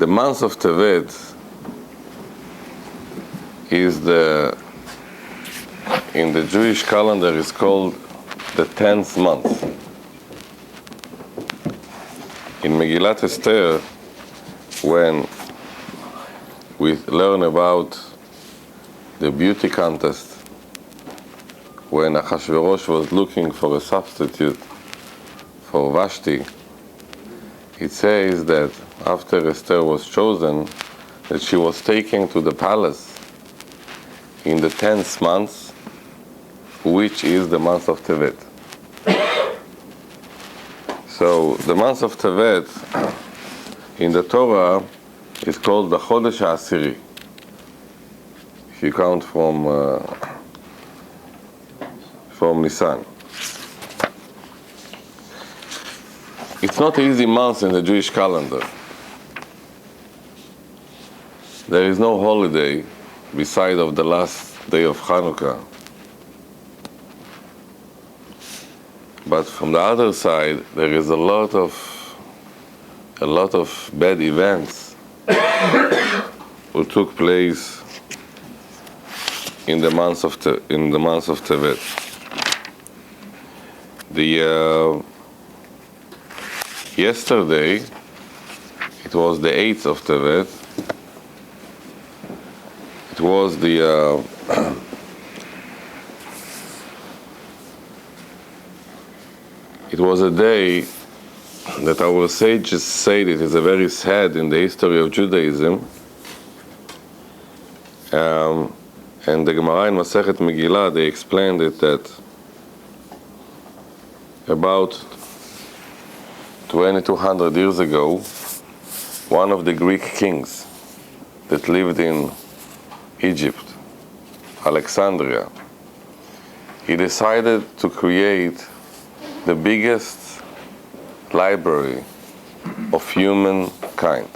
The month of Tevet is in the Jewish calendar is called the 10th month. In Megillat Esther, when we learn about the beauty contest, when Achashverosh was looking for a substitute for Vashti, it says that after Esther was chosen, that she was taken to the palace in the 10th month, which is the month of Tevet. So the month of Tevet in the Torah is called the Chodesh HaAsiri. If you count from Nisan. It's not an easy month in the Jewish calendar. There is no holiday beside of the last day of Hanukkah. But from the other side, there is a lot of bad events who took place in the month of Tevet. Yesterday, it was the 8th of Tevet. It was it was a day that our sages said it is a very sad in the history of Judaism. And the Gemara in Masechet Megillah, they explained it that about 2200 years ago, one of the Greek kings that lived in Egypt, Alexandria, he decided to create the biggest library of humankind.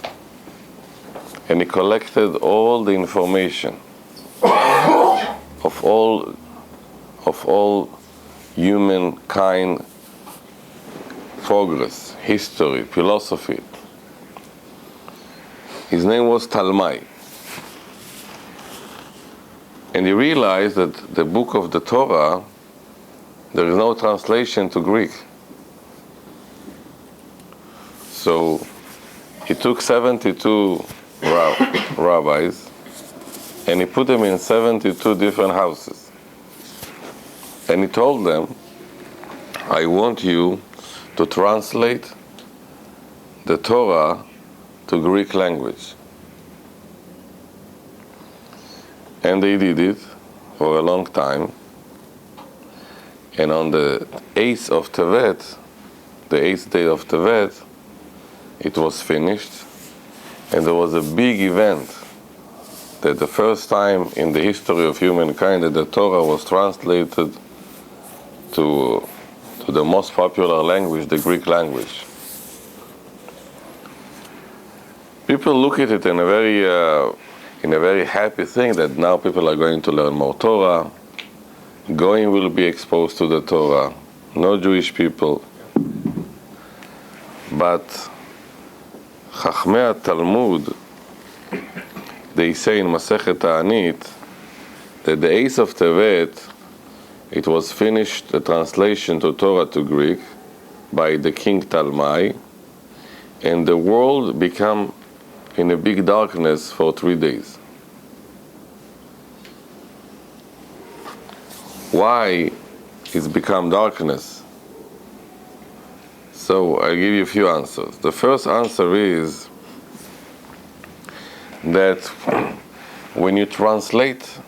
And he collected all the information of all humankind progress, history, philosophy. His name was Talmai. And he realized that the book of the Torah, there is no translation to Greek. So he took 72 rabbis and he put them in 72 different houses. And he told them, I want you to translate the Torah to Greek language. And they did it for a long time. And on the 8th of Tevet, the 8th day of Tevet, it was finished. And there was a big event that the first time in the history of humankind that the Torah was translated to the most popular language, the Greek language. People look at it in a very happy thing that now people are going to learn more Torah. Goyim will be exposed to the Torah, no Jewish people. But Chachmei Talmud, they say in Masechet Ta'anit that the 8th of Tevet, it was finished, the translation to Torah to Greek by the king Talmai, and the world became in a big darkness for 3 days. Why it's become darkness? So I'll give you a few answers. The first answer is that when you translate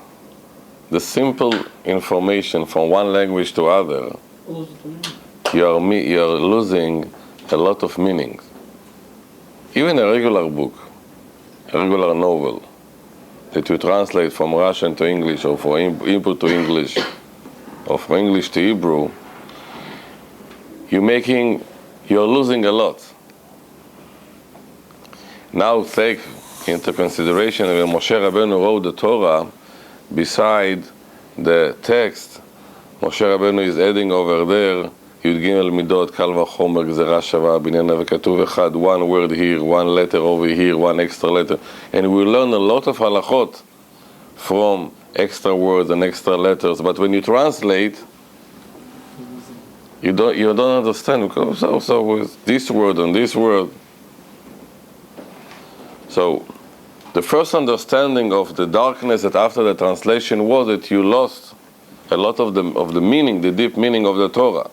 the simple information from one language to other, you're losing a lot of meaning. Even a regular book, a regular novel, that you translate from Russian to English, or from Hebrew to English, or from English to Hebrew, you're losing a lot. Now take into consideration when Moshe Rabbeinu wrote the Torah, beside the text, Moshe Rabbeinu is adding over there י"ג מידות, קל וחומר, גזירה שווה, בעניין וכתוב אחד, one word here, one letter over here, one extra letter. And we learn a lot of halachot from extra words and extra letters, but when you translate, you don't understand, because so with this word and this word. So the first understanding of the darkness that after the translation was that you lost a lot of the meaning, the deep meaning of the Torah.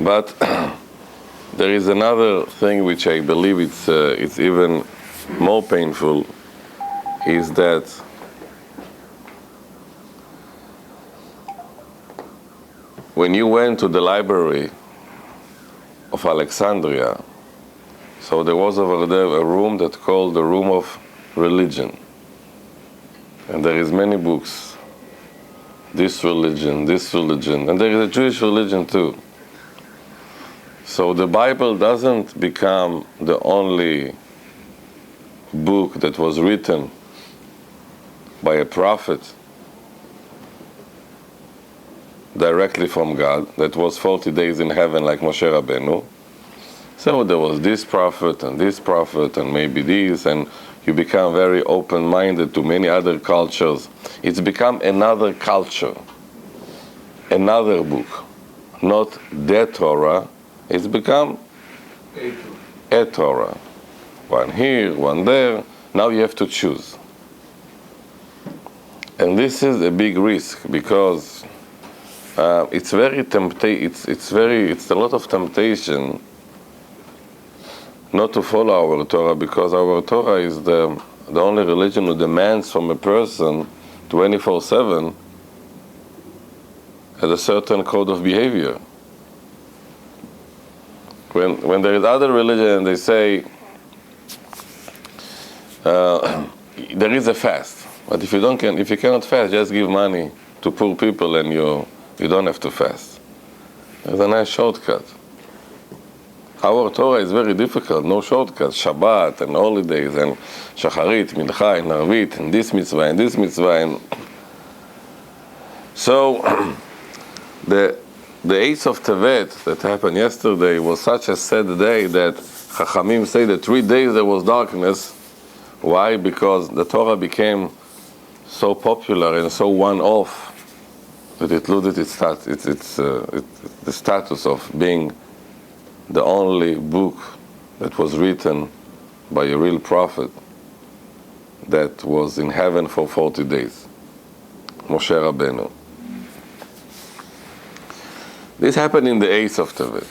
But there is another thing which I believe it's even more painful, is that when you went to the library of Alexandria, so there was over there a room that's called the room of religion. And there is many books. This religion, and there is a Jewish religion too. So the Bible doesn't become the only book that was written by a prophet directly from God, that was 40 days in heaven like Moshe Rabbeinu. So there was this prophet and maybe this, and you become very open-minded to many other cultures. It's become another culture, another book, not the Torah. It's become a Torah. One here, one there. Now you have to choose. And this is a big risk, because it's very it's a lot of temptation not to follow our Torah, because our Torah is the only religion that demands from a person 24/7 a certain code of behavior. When there is other religion and they say there is a fast, but if you cannot fast, just give money to poor people and you don't have to fast. There's a nice shortcut. Our Torah is very difficult, no shortcuts. Shabbat and holidays and Shacharit, Mincha and Arvit and this mitzvah and this mitzvah. And so the 8th of Tevet that happened yesterday was such a sad day that Chachamim say that 3 days there was darkness. Why? Because the Torah became so popular and so one-off that it loses the status of being the only book that was written by a real prophet that was in heaven for 40 days, Moshe Rabbeinu. This happened in the 8th of Tevet.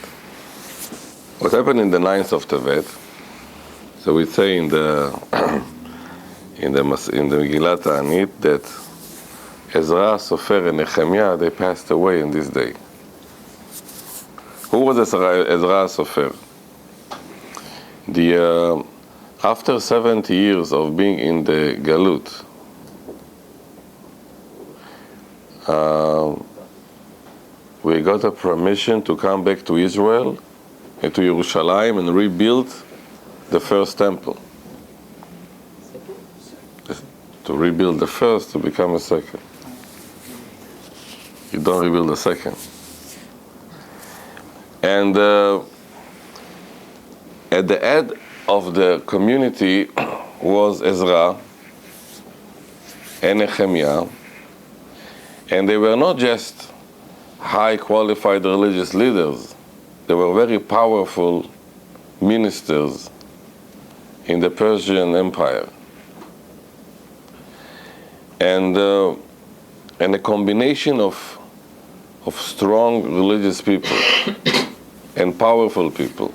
What happened in the 9th of Tevet? So we say in the Megillat Ta'anit that Ezra, Sofer, and Nehemiah, they passed away in this day. Who was Ezra Sofer? After 70 years of being in the Galut, we got a permission to come back to Israel and to Yerushalayim and rebuild the first temple. To rebuild the first to become a second. You don't rebuild the second. And at the head of the community was Ezra and Nehemiah, and they were not just high qualified religious leaders, they were very powerful ministers in the Persian Empire. And a combination of strong religious people and powerful people,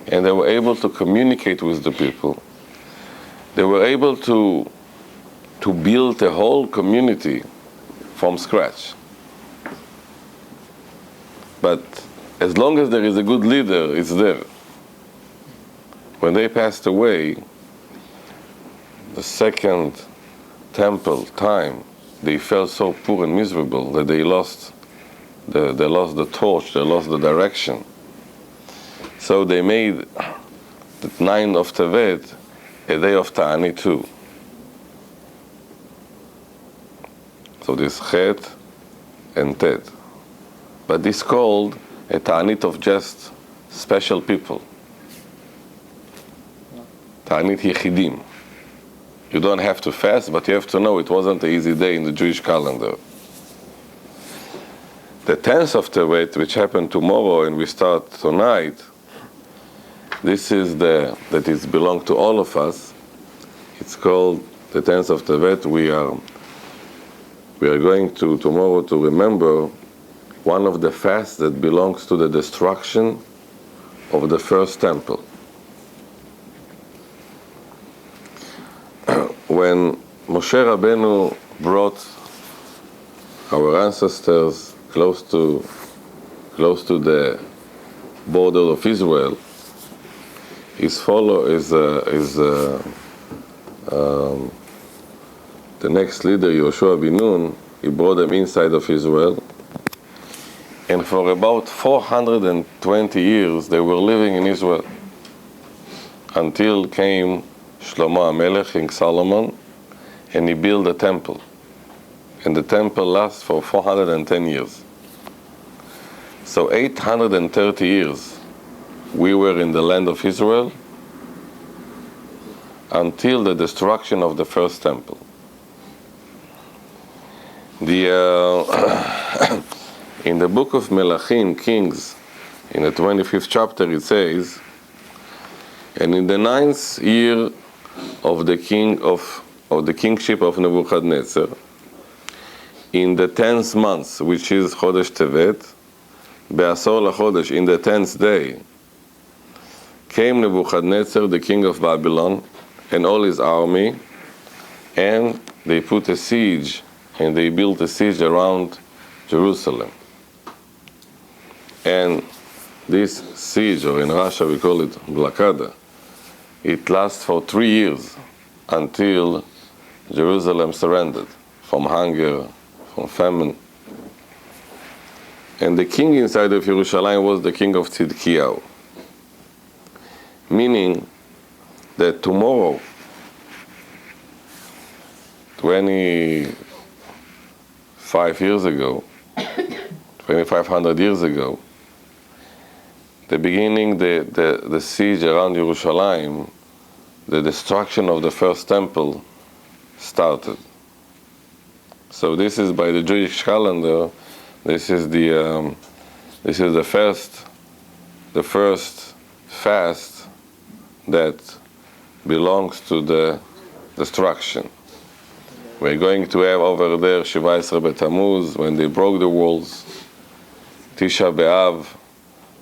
and they were able to communicate with the people. They were able to build a whole community from scratch. But as long as there is a good leader, it's there. When they passed away, the second temple time, they felt so poor and miserable that they lost the torch, they lost the direction. So they made the 9th of Tevet a day of Ta'anit too. So this Chet and Tet. But this called a ta'anit of just special people. Ta'anit Yechidim. You don't have to fast, but you have to know it wasn't an easy day in the Jewish calendar. The 10th of Tevet, which happened tomorrow and we start tonight, this is that it belongs to all of us. It's called the 10th of Tevet. We are going to tomorrow to remember one of the fasts that belongs to the destruction of the first temple. When Moshe Rabbeinu brought our ancestors close to the border of Israel, the next leader, Yehoshua bin Nun, he brought them inside of Israel, and for about 420 years they were living in Israel until came Shlomo HaMelech, King Solomon, and he built a temple. And the temple lasts for 410 years. So 830 years we were in the land of Israel until the destruction of the first temple. In the book of Melachim, Kings, in the 25th chapter, it says, and in the 9th year of the kingship of Nebuchadnezzar, in the 10th month, which is Chodesh Tevet, Be'asor LaChodesh, in the 10th day, came Nebuchadnezzar, the king of Babylon, and all his army, and they put a siege, and they built a siege around Jerusalem. And this siege, or in Russia we call it blokada, it lasts for 3 years until Jerusalem surrendered from hunger, from famine. And the king inside of Jerusalem was the king of Tzidkiyahu, meaning that tomorrow, 25 years ago, 2,500 years ago, the beginning, the siege around Jerusalem, the destruction of the first temple started. So this is by the Jewish calendar. This is the first fast that belongs to the destruction. We're going to have over there Shiva Yisra B'Tammuz, when they broke the walls, Tisha B'Av,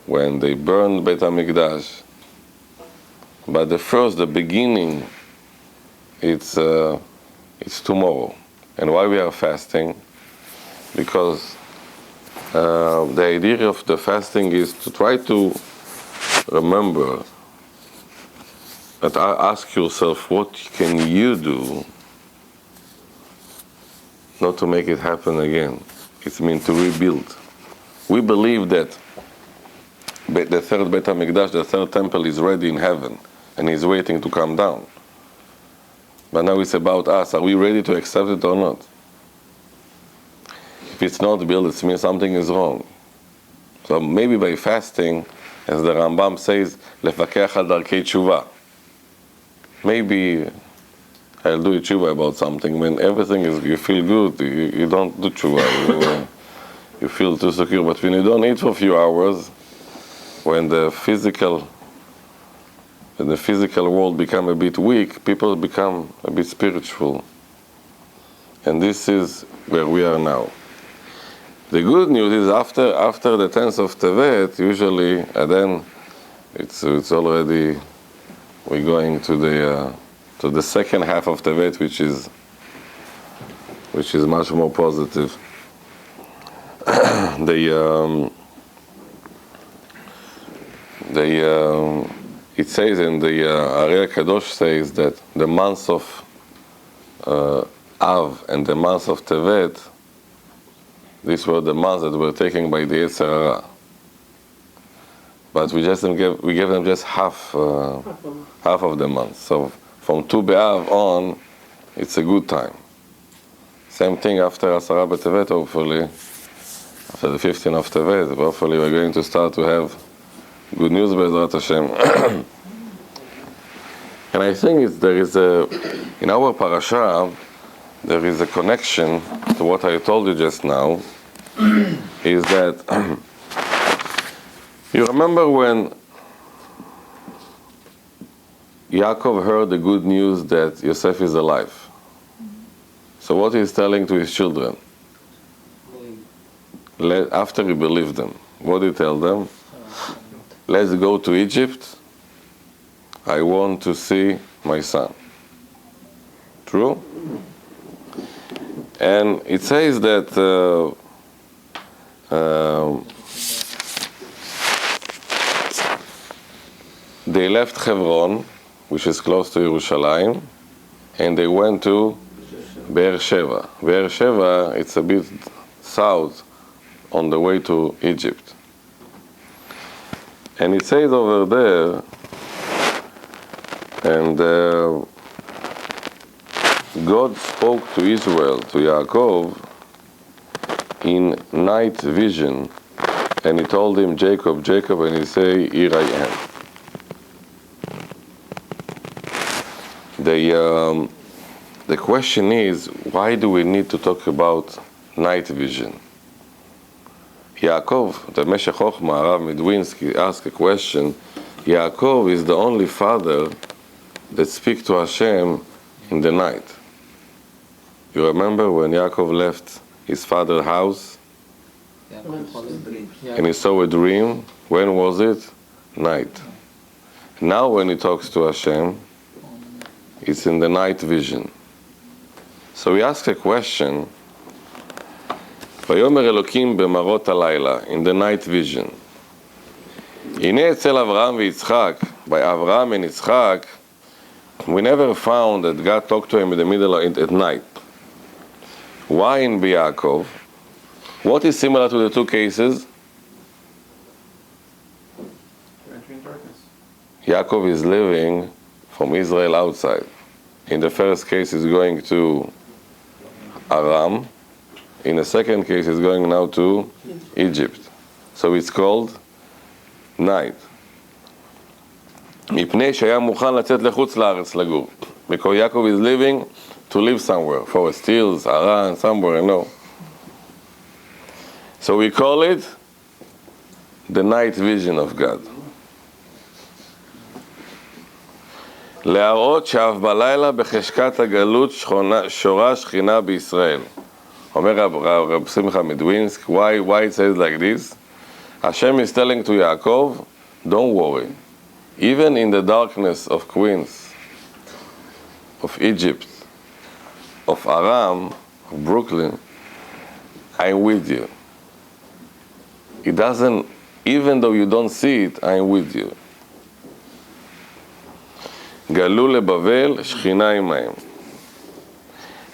when they burned Beit HaMikdash. But the beginning, it's tomorrow. And why we are fasting? Because the idea of the fasting is to try to remember, but ask yourself, what can you do not to make it happen again? It means to rebuild. We believe that the third Beit HaMikdash, the third temple, is ready in heaven and is waiting to come down. But now it's about us. Are we ready to accept it or not? If it's not built, it means something is wrong. So maybe by fasting, as the Rambam says, lefakech al darkei tshuva. Maybe I'll do tshuva about something. When everything is, you feel good, you don't do tshuva. You feel too secure. But when you don't eat for a few hours, when the physical world become a bit weak, people become a bit spiritual. And this is where we are now. The good news is after the 10th of Tevet, usually, and then it's already, we're going to the second half of Tevet, which is much more positive. It says in the Ari Kadosh says that the months of Av and the months of Tevet, these were the months that were taken by the Yetzer Hara. But we gave them just half of the month. So from Tu B'Av on, it's a good time. Same thing after Asara B'Tevet, hopefully, after the 15th of Tevet. Hopefully we're going to start to have good news, Be'ezrat Hashem. And I think in our parasha, there is a connection to what I told you just now, is that you remember when Yaakov heard the good news that Yosef is alive. So what he's telling to his children? After he believed them, what did he tell them? Let's go to Egypt. I want to see my son. True? And it says that they left Hebron, which is close to Jerusalem, and they went to Be'er Sheva. Be'er Sheva, it's a bit south on the way to Egypt. And it says over there, and God spoke to Israel, to Yaakov, in night vision, and he told him, Jacob, Jacob, and he said, here I am. The question is, why do we need to talk about night vision? Yaakov, the Meshech Chochma, Rav Midwinsky, asked a question. Yaakov is the only father that speaks to Hashem in the night. You remember when Yaakov left his father's house and he saw a dream? When was it? Night. Now when he talks to Hashem, it's in the night vision. So he asks a question, Vayomer Elokim b'marot halayla, in the night vision. Hine etzel Avraham v'Yitzchak, by Avraham and Yitzchak, we never found that God talked to him in the middle at night. Why in Yaakov? What is similar to the two cases? Entering darkness. Yaakov is living from Israel outside. In the first case, he's going to Aram. In the second case, he's going now to Egypt. So it's called night. מפני שהיה מוכן לצאת לחוץ לארץ לגור. Because Yaakov is living to live somewhere, Forest Hills, Haran, somewhere, no. So we call it the night vision of God. להראות שאף בלילה בחשכת הגלות שורה שכינה בישראל. אומר רב שמחה מדווינסק, why it says like this? Hashem is telling to Yaakov, don't worry. Even in the darkness of Queens, of Egypt, of Aram, of Brooklyn, I'm with you. It doesn't, even though you don't see it, I'm with you. גלו לבבל, שכינה עמהם.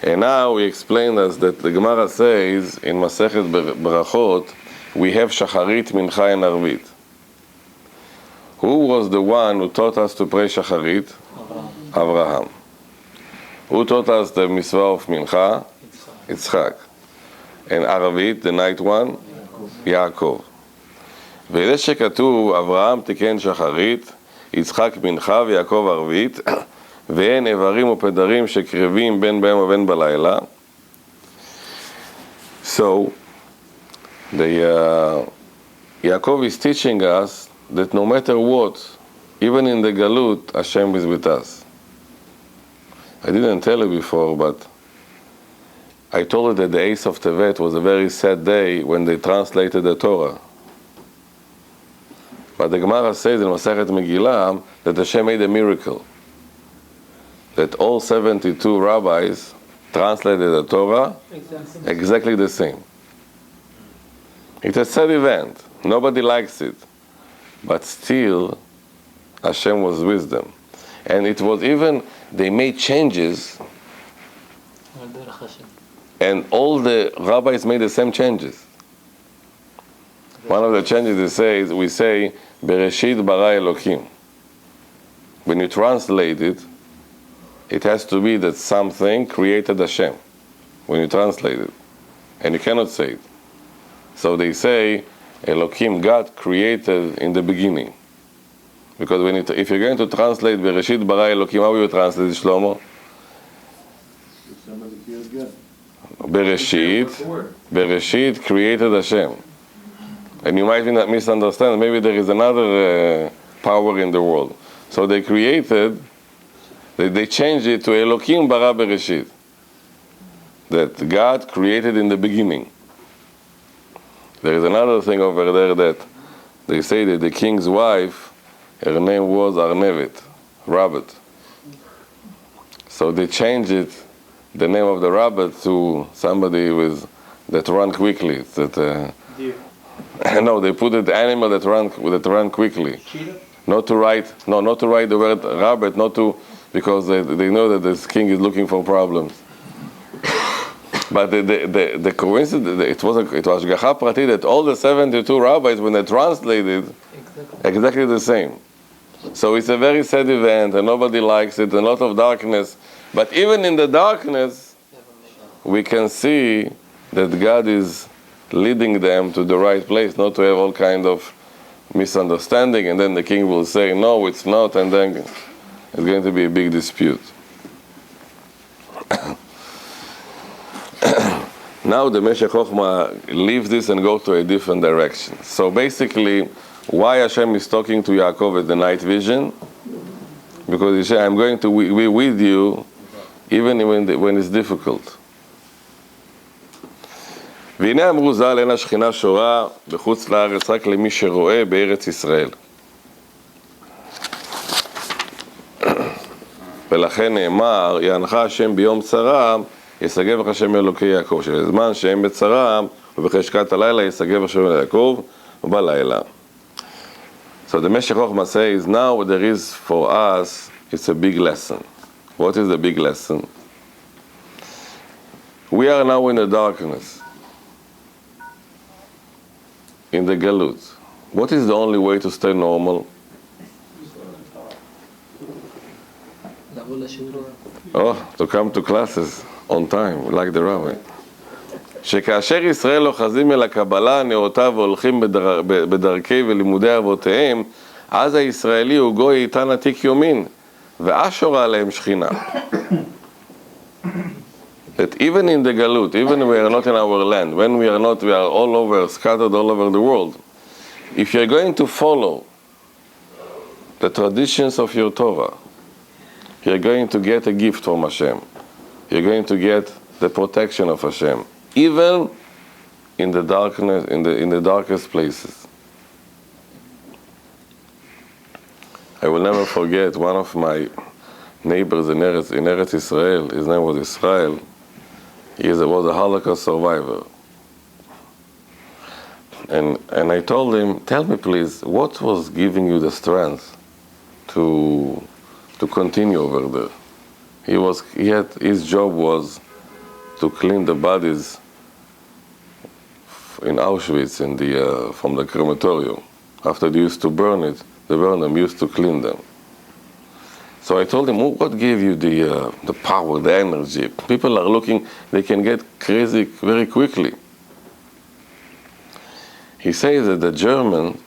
And now we explain us that the Gemara says in Masechet Brachot, we have Shacharit, Mincha, and Arvit. Who was the one who taught us to pray Shacharit? Avraham. Who taught us the mitzvah of Mincha? Yitzchak. And Arvit, the night one? Yaakov. וזה שכתוב, אברהם תיקן שחרית, יצחק מנחה ויעקב ערבית, ואין איברים ופדרים שקרבים בין ביום ובין בלילה. So, Yaakov is teaching us that no matter what, even in the Galut, Hashem is with us. I didn't tell you before, but I told you that the 8th of Tevet was a very sad day when they translated the Torah. But the Gemara says in Masechet Megillah that Hashem made a miracle. That all 72 rabbis translated the Torah exactly the same. It's a sad event. Nobody likes it. But still, Hashem was with them. And it was even, they made changes, and all the rabbis made the same changes. One of the changes we say, Bereshit bara Elokim. When you translate it, it has to be that something created Hashem. When you translate it. And you cannot say it. So they say Elohim, God created in the beginning. Because if you're going to translate Bereshit bara Elohim, how will you translate it, Shlomo? Somebody feels good. Bereshit created Hashem. And you might misunderstand, maybe there is another power in the world. So they created, they changed it to Elohim bara Bereshit. That God created in the beginning. There is another thing over there that they say that the king's wife, her name was Arnevet, rabbit. So they changed it, the name of the rabbit, to somebody that ran quickly. Deer. No, they put it animal that ran quickly. Cheetah? Not to write the word rabbit, because they know that this king is looking for problems. But the coincidence, it was Hashgacha Prati that all the 72 rabbis, when they translated, exactly the same. So it's a very sad event, and nobody likes it, and a lot of darkness. But even in the darkness, we can see that God is leading them to the right place, not to have all kind of misunderstanding, and then the king will say, no, it's not, and then it's going to be a big dispute. Now the Meshech Chochmah leaves this and goes to a different direction. So basically, why Hashem is talking to Yaakov at the night vision? Because he said, I'm going to be with you even when it's difficult. והנה אמרו ז"ל, אין השכינה שורה בחוץ לארץ רק למי שרואה בארץ ישראל. ולכן נאמר, יענך השם ביום צרה, יסגב השם אלוקי יעקב. שבזמן שהם בצרה, ובחשכת הלילה יסגב השם אלוקי יעקב, ובלילה. So the Meshech Chochmah says, now there is for us, it's a big lesson. What is the big lesson? We are now in the darkness, in the galut. What is the only way to stay normal? Oh, to come to classes on time, like the rabbi. שכאשר ישראל אוחזים אל הקבלה הנאותה והולכים בדרכי ולימודי אבותיהם, אז הישראלי הוא גוי איתן עתיק יומין, ואשורה עליהם שכינה. That even in the galut, even when we are not in our land, when we are all over, scattered all over the world, if you're going to follow the traditions of your Torah, you're going to get a gift from Hashem. You're going to get the protection of Hashem, even in the darkness, in the darkest places. I will never forget one of my neighbors in Eretz Israel. His name was Israel. He was a Holocaust survivor. And I told him, tell me please, what was giving you the strength to continue over there? His job was to clean the bodies in Auschwitz from the crematorium. After they used to burn them, used to clean them. So I told him, what gave you the power, the energy? People are looking, they can get crazy very quickly. He says that the Germans,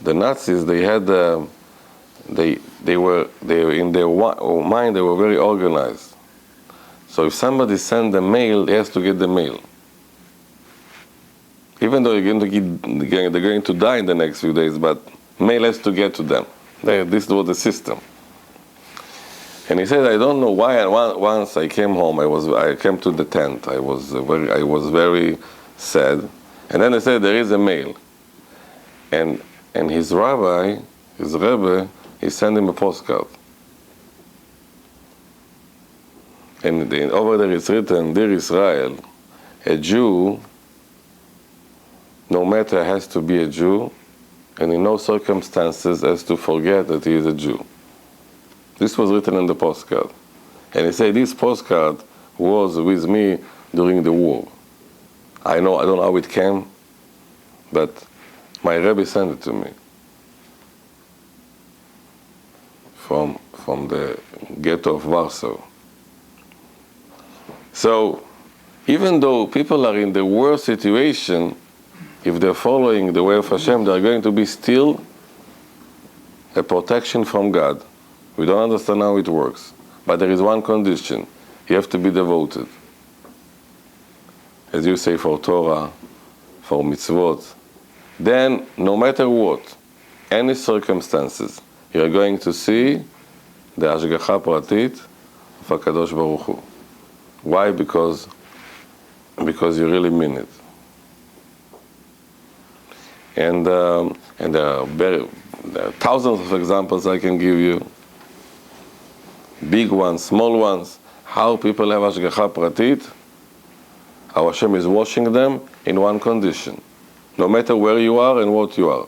the Nazis, they were in their mind, they were very organized. So if somebody sends a mail, he has to get the mail. Even though they're going to die in the next few days, but mail has to get to them. This was the system. And he said, I don't know why. And once I came home, I came to the tent. I was very sad. And then they said, there is a mail. And his Rebbe, he sent him a postcard. And over there it's written, Dear Israel, a Jew, no matter, has to be a Jew, and in no circumstances has to forget that he is a Jew. This was written in the postcard. And he said, this postcard was with me during the war. I don't know how it came, but my Rebbe sent it to me from the ghetto of Warsaw. So even though people are in the worst situation, if they're following the way of Hashem, they're going to be still a protection from God. We don't understand how it works. But there is one condition. You have to be devoted. As you say, for Torah, for mitzvot. Then, no matter what, any circumstances, you're going to see the Hashgacha Pratit of HaKadosh Baruch Hu. Why? Because you really mean it. And there are thousands of examples I can give you. Big ones, small ones. How people have Hashgacha Pratit. How Hashem is washing them in one condition. No matter where you are and what you are.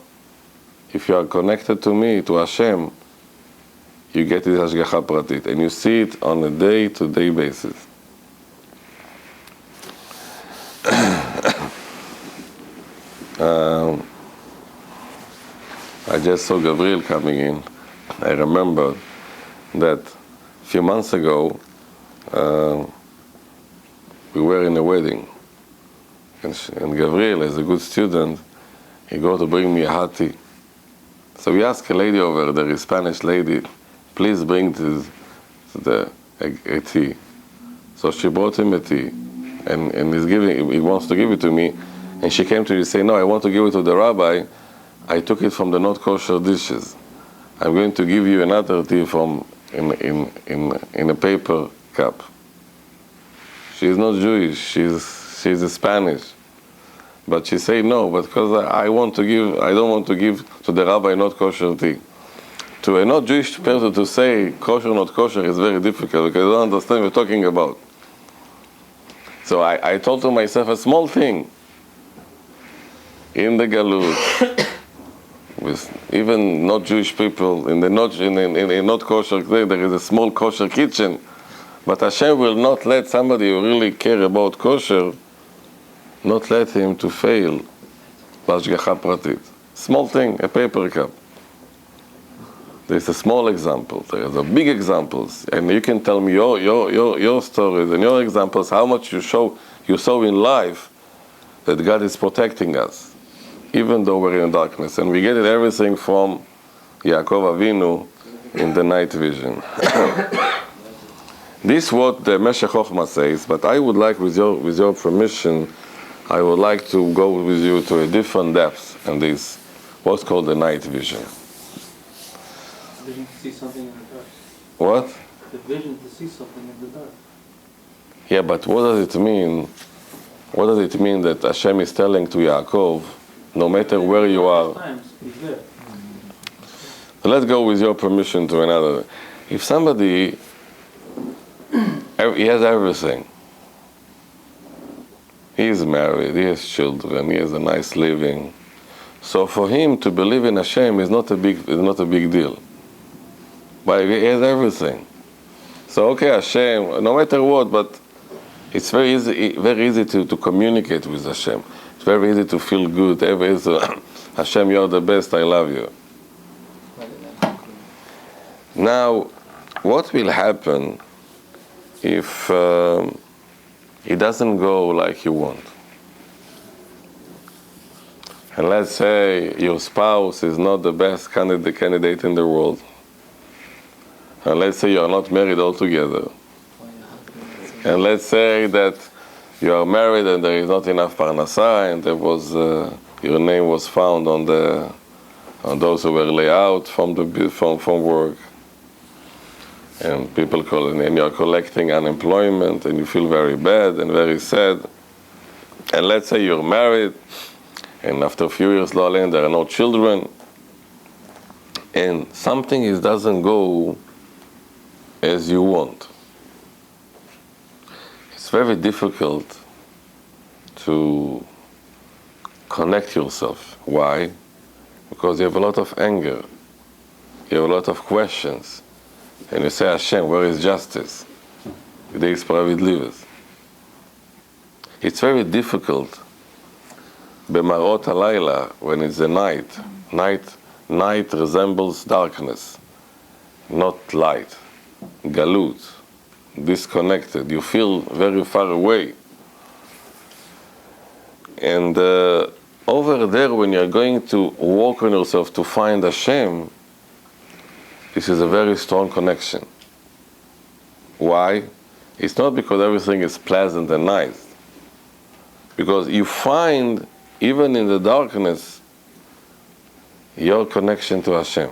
If you are connected to me, to Hashem, you get this Hashgacha Pratit. And you see it on a day-to-day basis. I just saw Gabriel coming in. I remember that a few months ago, we were in a wedding. And Gabriel, as a good student, he got to bring me a hot tea. So we asked a lady over there, a Spanish lady, please bring a tea. So she brought him a tea. And he wants to give it to me. And she came to me and said, no, I want to give it to the rabbi. I took it from the not kosher dishes. I'm going to give you another tea from in a paper cup. She's not Jewish, she's a Spanish. But she said no, because I don't want to give to the rabbi not kosher tea. To a not Jewish person to say kosher, not kosher is very difficult because I don't understand what you're talking about. So I told to myself a small thing. In the Galut, with even not Jewish people, in not kosher, there is a small kosher kitchen. But Hashem will not let somebody who really care about kosher, not let him to fail b'hashgacha pratit. Small thing, a paper cup. There's a small example. There's a big examples, and you can tell me your stories and your examples. How much you saw in life that God is protecting us, even though we're in darkness, and we get it everything from Yaakov Avinu in the night vision. This is what the Meshech Chochmah says, but I would like, with your permission, I would like to go with you to a different depth, and this what's called the night vision. The vision to see something in the dark. What? The vision to see something in the dark. Yeah, but what does it mean? What does it mean that Hashem is telling to Yaakov, no matter where you are? He's there. So let's go with your permission to another. If somebody, he has everything. He is married, he has children, he has a nice living. So for him to believe in Hashem is not a big deal. But he has everything. So okay, Hashem, no matter what, but it's very easy to communicate with Hashem. It's very easy to feel good. Hashem, you're the best, I love you. Now, what will happen if it doesn't go like you want? And let's say your spouse is not the best candidate in the world. And let's say you are not married altogether. And let's say that you are married and there is not enough parnasa, and there was your name was found on those who were laid out from work, and people and you are collecting unemployment, and you feel very bad and very sad. And let's say you're married, and after a few years, there are no children, and something doesn't go as you want. It's very difficult to connect yourself. Why? Because you have a lot of anger, you have a lot of questions, and you say, Hashem, where is justice? It's very difficult, b'marot halayla, when it's the night. Night resembles darkness, not light. Galut, disconnected. You feel very far away. And over there, when you're going to work on yourself to find Hashem, this is a very strong connection. Why? It's not because everything is pleasant and nice. Because you find, even in the darkness, your connection to Hashem.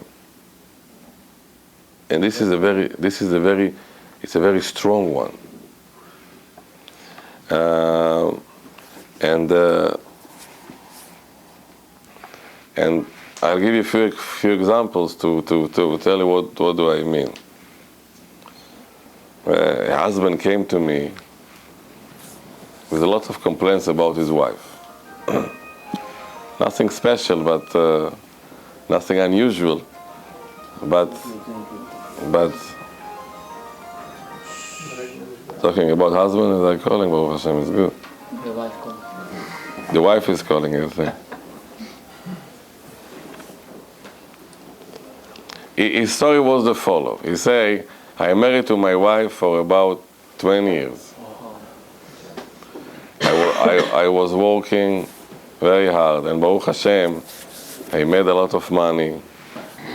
And it's a very strong one. And I'll give you a few examples to tell you what do I mean. A husband came to me with a lot of complaints about his wife. Nothing special, but nothing unusual. But talking about husband, as I calling, Baruch Hashem, is good. The wife calling. The wife is calling, I think. His story was the following. He say, I married to my wife for about 20 years. I was working very hard, and Baruch Hashem, I made a lot of money,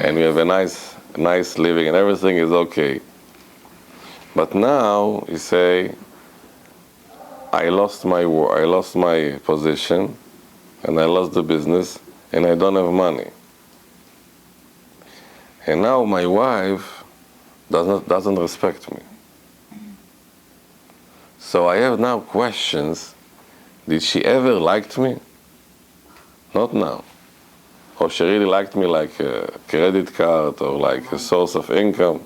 and we have a nice living, and everything is okay. But now, he say, I lost my position, and I lost the business, and I don't have money. And now my wife doesn't respect me. So I have now questions. Did she ever liked me? Not now. Or she really liked me like a credit card or like a source of income.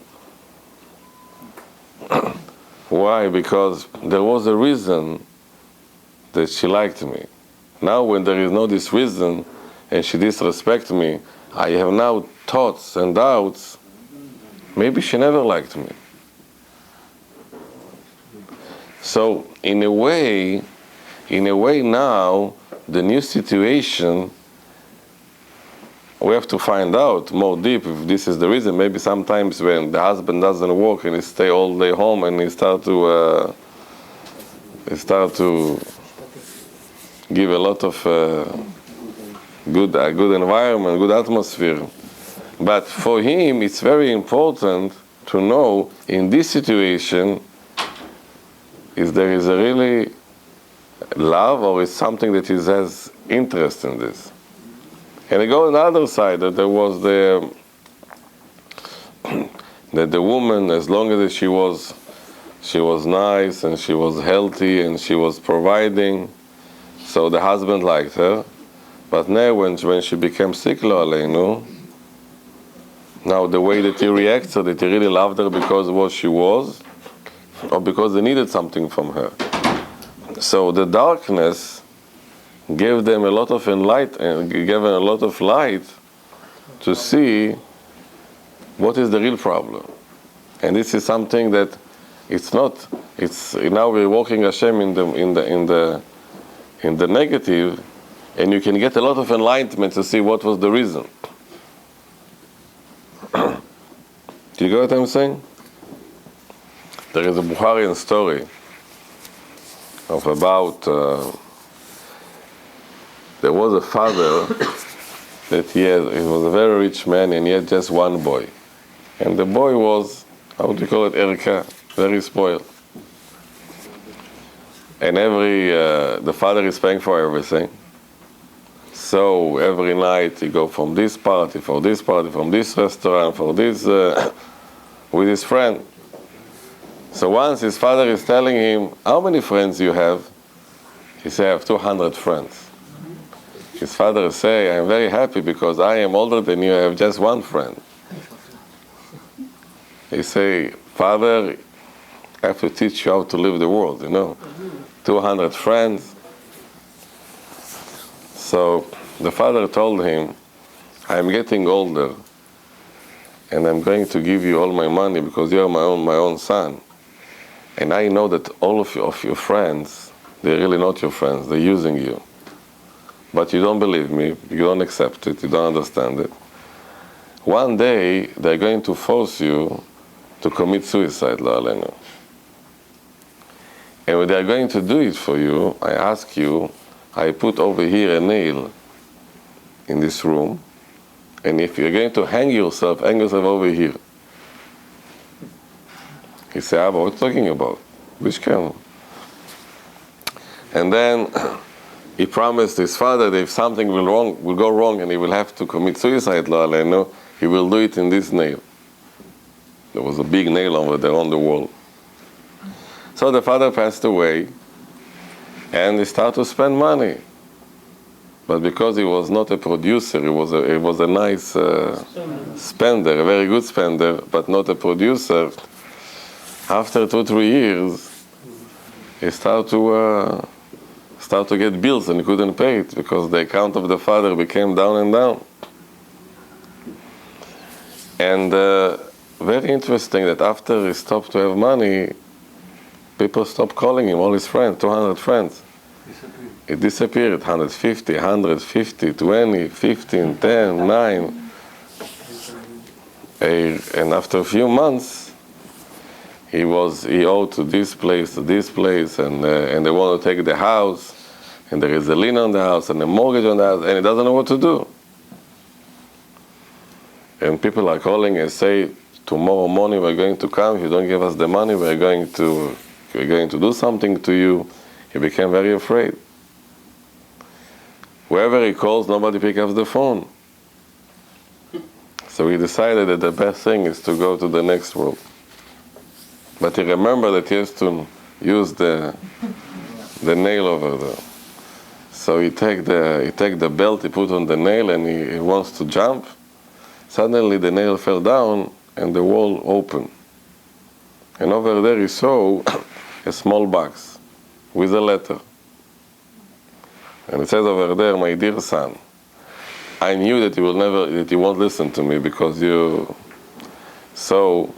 Why? Because there was a reason that she liked me. Now when there is no this reason and she disrespects me, I have now thoughts and doubts. Maybe she never liked me. So in a way now, the new situation, we have to find out more deep if this is the reason. Maybe sometimes when the husband doesn't work and he stay all day home and he start to give a lot of good environment, good atmosphere. But for him, it's very important to know in this situation, if there is a really love or is something that he has interest in this. And I go on the other side, that there was that the woman, as long as she was nice and she was healthy and she was providing, so the husband liked her. But now when she became sick, lo aleinu, now the way that he reacted, that he really loved her because of what she was, or because he needed something from her. So the darkness gave them a lot of light to see what is the real problem. And this is something that now we're walking Hashem in the negative, and you can get a lot of enlightenment to see what was the reason. Do you get what I'm saying? There is a Bukharian story of about there was a father that he was a very rich man and he had just one boy. And the boy was, how do you call it, erka, very spoiled. And the father is paying for everything. So every night he go from this party, from this restaurant, for this, with his friend. So once his father is telling him, how many friends you have? He said, I have 200 friends. His father say, I am very happy because I am older than you, I have just one friend. He say, Father, I have to teach you how to live the world, 200 friends. So the father told him, I am getting older and I'm going to give you all my money because you are my own son. And I know that all of your friends, they're really not your friends, they're using you. But you don't believe me, you don't accept it, you don't understand it. One day, they're going to force you to commit suicide, lo aleinu. And when they're going to do it for you, I ask you, I put over here a nail in this room, and if you're going to hang yourself over here. He said, Abba, what are you talking about? Which camel? And then he promised his father that if something will go wrong and he will have to commit suicide, lo aleinu, he will do it in this nail. There was a big nail over there on the wall. So the father passed away, and he started to spend money. But because he was not a producer, he was a nice spender, a very good spender, but not a producer. After 2-3 years, he started to get bills, and he couldn't pay it because the account of the father became down and down. And very interesting that after he stopped to have money, people stopped calling him, all his friends, 200 friends. It disappeared, 150, 150, 20, 15, 10, 9. And after a few months, he owed to this place, and they want to take the house, and there is a lien on the house, and a mortgage on the house, and he doesn't know what to do. And people are calling and say, tomorrow morning we're going to come, if you don't give us the money, we're going to do something to you. He became very afraid. Wherever he calls, nobody picks up the phone. So he decided that the best thing is to go to the next world. But he remembered that he has to use the nail over there. So he take the belt, he put on the nail, and he wants to jump. Suddenly the nail fell down and the wall opened. And over there he saw a small box with a letter. And it says over there, my dear son, I knew that you won't listen to me because so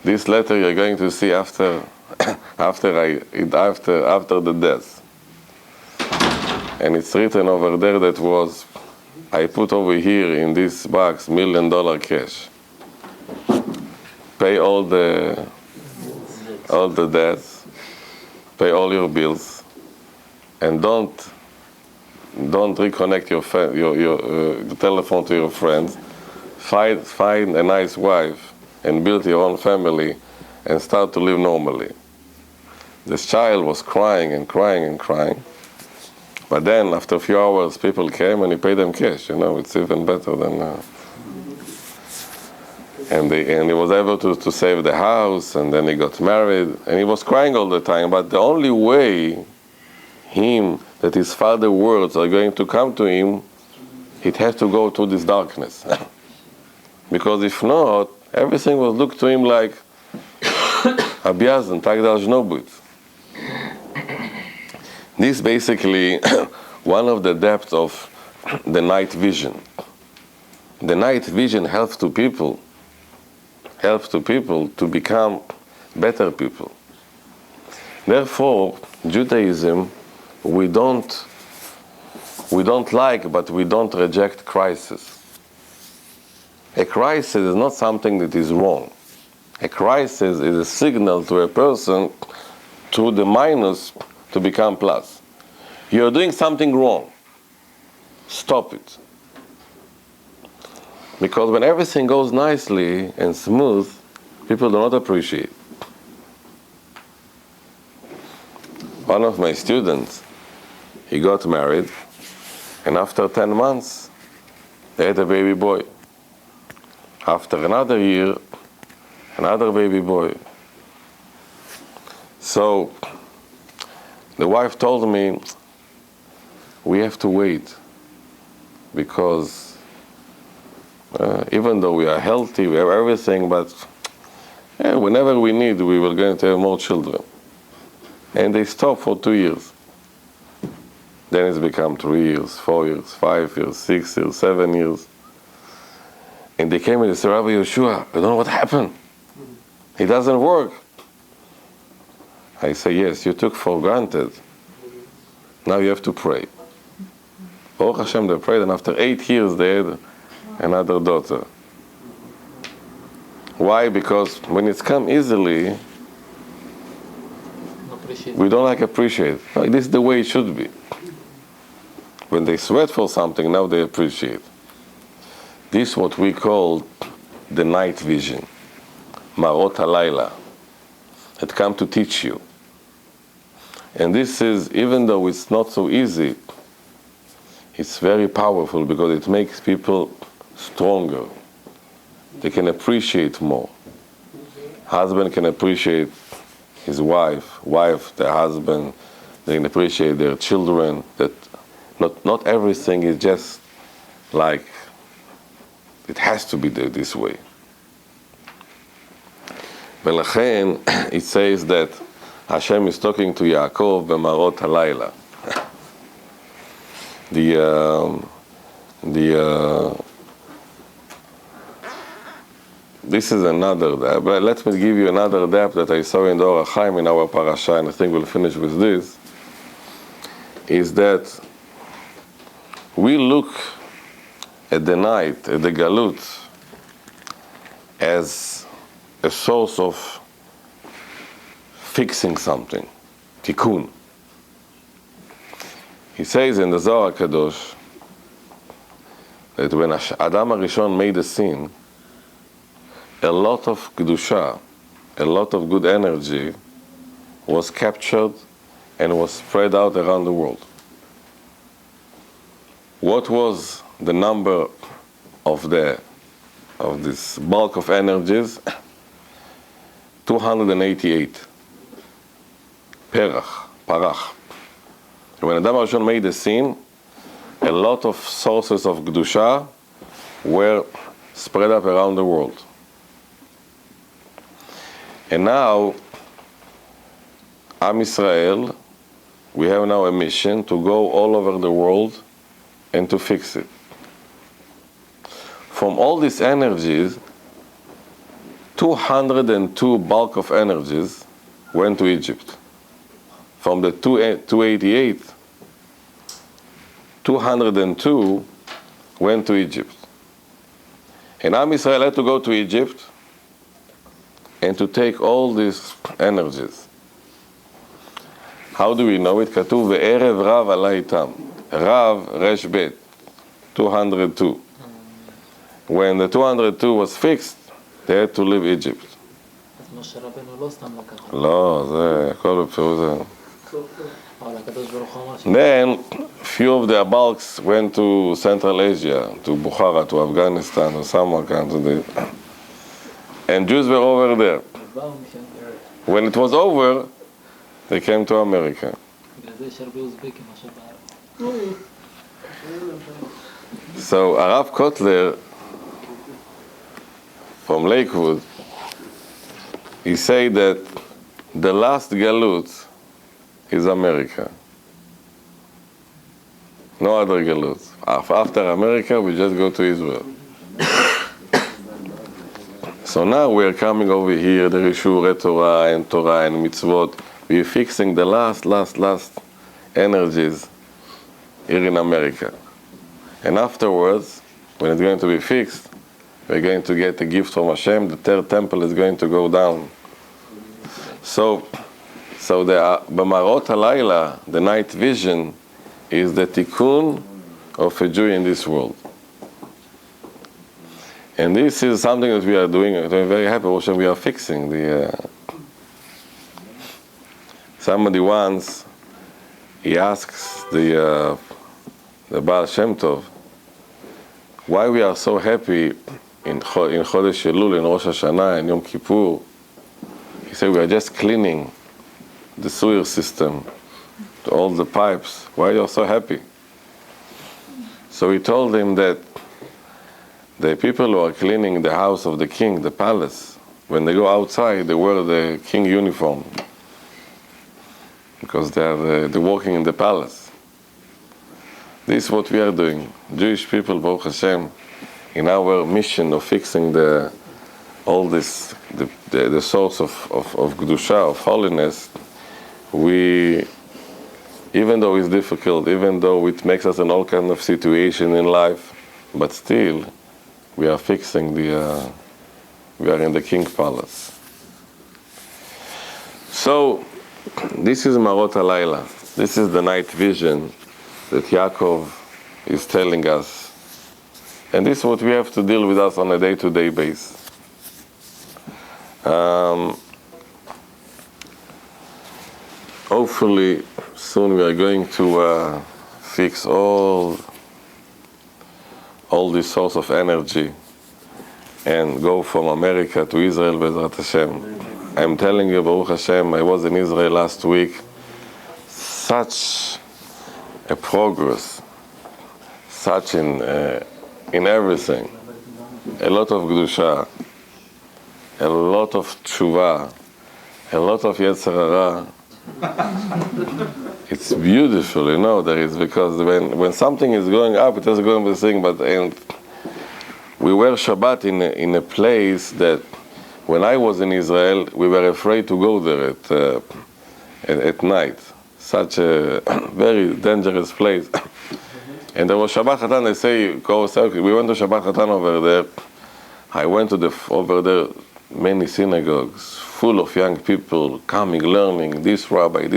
this letter you're going to see after the death. And it's written over there that was, I put over here in this box $1 million cash. Pay all the debts, pay all your bills, and don't reconnect your telephone to your friends. Find a nice wife and build your own family and start to live normally. This child was crying and crying and crying. But then after a few hours people came and he paid them cash. It's even better than and he was able to save the house, and then he got married, and he was crying all the time. But the only way that his father's words are going to come to him, it has to go through this darkness. Because if not, everything will look to him like Abiazan, Tagdal Jnobut. This is basically one of the depths of the night vision. The night vision helps to people to become better people. Therefore, Judaism, we don't like, but we don't reject crisis. A crisis is not something that is wrong. A crisis is a signal to a person to the minus to become plus. You're doing something wrong. Stop it. Because when everything goes nicely and smooth, people do not appreciate. One of my students, he got married, and after 10 months, they had a baby boy. After another year, another baby boy. So, the wife told me, we have to wait, because even though we are healthy, we have everything, but whenever we need, we were going to have more children. And they stopped for 2 years. Then it's become 3 years, 4 years, 5 years, 6 years, 7 years. And they came and they said, Rabbi Yehoshua, I don't know what happened. It doesn't work. I say, yes, you took for granted. Now you have to pray. Baruch Hashem, they prayed, and after 8 years they had another daughter. Why? Because when it's come easily, we don't appreciate. No, this is the way it should be. when they sweat for something, now they appreciate. This is what we call the night vision, marot halayla. It come to teach you. And this is, even though it's not so easy, it's very powerful because it makes people stronger. They can appreciate more. Husband can appreciate his wife, wife their husband, they can appreciate their children, that not everything is just like, it has to be this way. Velachem, it says that Hashem is talking to Yaakov b'marot halayla. This is another dab. Let me give you another dab that I saw in the Orach Chaim in our parasha, and I think we'll finish with this, is that we look at the night, at the galut, as a source of fixing something, tikkun. He says in the Zohar Kadosh that when Adam HaRishon made a sin, a lot of kedusha, a lot of good energy was captured and was spread out around the world. What was the number of this bulk of energies? 288. Parach. When Adam HaRishon made the sin, a lot of sources of kedusha were spread up around the world. And now, Am Yisrael, we have now a mission to go all over the world and to fix it. From all these energies, 202 bulk of energies went to Egypt. From the 288, 202 went to Egypt. And Am Yisrael had to go to Egypt and to take all these energies. How do we know it? Katuv ve'erev rav alay tam. Rav resh bet, 202. When the 202 was fixed, they had to leave Egypt. לא, זה הכל בפירוש זה. Then, few of their bulks went to Central Asia, to Bukhara, to Afghanistan, to Samarkand, to the... And Jews were over there. When it was over, they came to America. So Arav Kotler from Lakewood, he said that the last galut is America. No other galut. After America, we just go to Israel. So now we are coming over here, the Rishu, Torah and Mitzvot. We are fixing the last energies here in America. And afterwards, when it's going to be fixed, we're going to get a gift from Hashem. The third temple is going to go down. So the B'marot halayla, the night vision, is the tikkun of a Jew in this world. And this is something that we are doing. I'm very happy. We are fixing the. Somebody once, he asks the Baal Shem Tov, why we are so happy in Chodesh Elul, in Rosh Hashanah, and Yom Kippur. He said we are just cleaning the sewer system, all the pipes. Why are you so happy? So he told him that the people who are cleaning the house of the king, the palace, when they go outside, they wear the king uniform because they're working in the palace. This is what we are doing. Jewish people, Baruch Hashem, in our mission of fixing the source of Kedusha, of holiness, we, even though it's difficult, even though it makes us in all kind of situation in life, but still, we are fixing we are in the King Palace. So, this is Marot halayla. This is the night vision that Yaakov is telling us. And this is what we have to deal with us on a day-to-day basis. Hopefully, soon we are going to fix all this source of energy and go from America to Israel, Bezrat Hashem. I'm telling you, Baruch Hashem, I was in Israel last week. Such a progress, such in everything. A lot of Kedusha, a lot of Tshuva, a lot of Yetzer Hara. It's beautiful, you know, there is, because when something is going up, it doesn't go up the thing, but we were Shabbat in a place that when I was in Israel, we were afraid to go there at night. Such a very dangerous place. And there was Shabbat Chatan, they say, we went to Shabbat Chatan over there. I went to over there, many synagogues, full of young people coming, learning, this rabbi,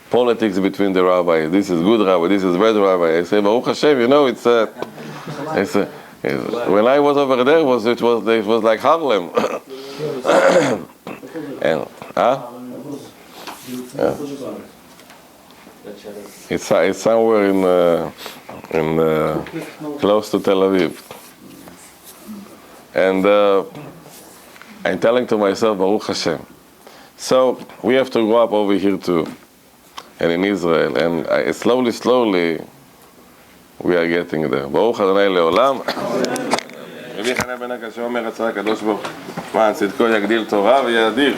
politics between the rabbis, this is good rabbi, this is bad rabbi. I say, Baruch Hashem, you know, when I was over there, it was like Harlem. And, yeah. It's somewhere in close to Tel Aviv. And I'm telling to myself, Baruch Hashem. So we have to grow up over here too, and in Israel, and slowly we are getting there. Baruch Adonai Leolam. רבי חנן בן הקשה אומר, רצה הקדוש ברוך הוא, למען צדקו יגדיל תורה ויאדיר.